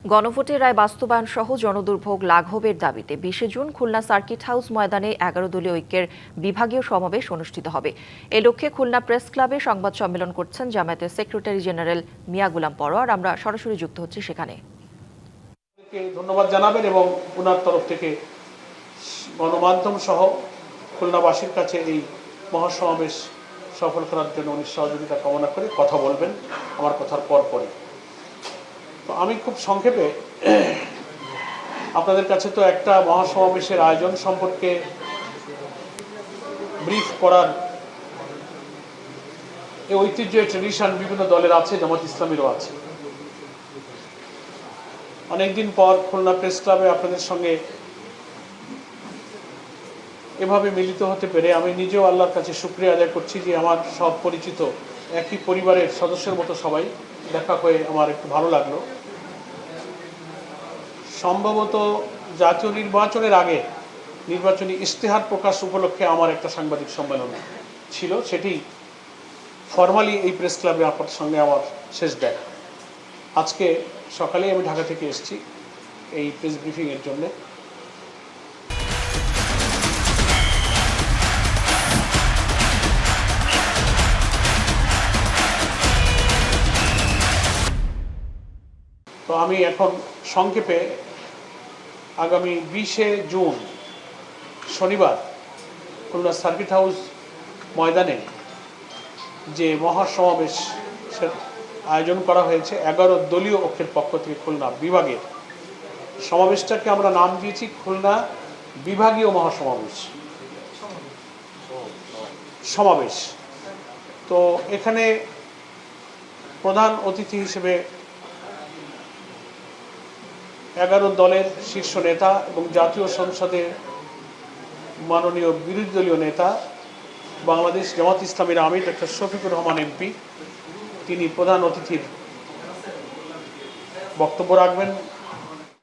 গণভোটের রায় বাস্তবায়ন সহ জনদুর্ভোগ লাঘবের দাবিতে 20 জুন খুলনা সার্কিট হাউস ময়দানে 11 দলীয় ঐক্যের বিভাগীয় সমাবেশ অনুষ্ঠিত হবে। এ লক্ষ্যে খুলনা প্রেস ক্লাবে সংবাদ সম্মেলন করছেন জামায়াতের সেক্রেটারি জেনারেল মিয়া গুলাম পরোয়ার। আমরা সরাসরি যুক্ত হচ্ছি সেখানে। ধন্যবাদ জানাবেন এবং ওনার তরফ থেকে গণমাধ্যম সহ খুলনাবাসীর কাছে এই মহাসমাবেশ সফল করার জন্য উনি সহযোগিতা কামনা করে কথা বলবেন আমার কথার পরপরই। তো আমি খুব সংক্ষেপে আপনাদের কাছে তো একটা মহাসমাবেশের আয়োজন সম্পর্কে ব্রিফ করার এই ঐতিহ্য ট্রেডিশন বিভিন্ন দলের আছে, জামাত ইসলামীরও আছে। অনেকদিন পর খুলনা প্রেস ক্লাবে আপনাদের সঙ্গে এভাবে মিলিত হতে পেরে আমি নিজেও আল্লাহর কাছে শুকরিয়া আদায় করছি যে আমার সব পরিচিত একই পরিবারের সদস্যের মতো সবাই দেখা হয়ে আমার একটু ভালো লাগলো। সম্ভবত জাতীয় নির্বাচনের আগে নির্বাচনী ইশতেহার প্রকাশ উপলক্ষে আমার একটা সাংবাদিক সম্মেলন ছিল, সেটি ফর্মালি এই প্রেস ক্লাবে আপনার সঙ্গে আমার শেষ দেখা। আজকে সকালে আমি ঢাকা থেকে এসেছি এই প্রেস ব্রিফিংয়ের জন্য। তো আমি এখন সংক্ষেপে আগামী 20 জুন শনিবার খুলনা সার্কিট হাউস ময়দানে যে মহাসমাবেশের আয়োজন করা হয়েছে 11 দলীয় ঐক্যের পক্ষ থেকে খুলনা বিভাগের, সমাবেশটাকে আমরা নাম দিয়েছি খুলনা বিভাগীয় সমাবেশ। তো এখানে প্রধান অতিথি হিসেবে 11 দলের শীর্ষ নেতা এবং জাতীয় সংসদের মাননীয় বিরোধী দলীয় নেতা বাংলাদেশ জামাত ইসলামীর আমির ডক্টর শফিকুর রহমান এমপি, তিনি প্রধান অতিথির বক্তব্য রাখবেন।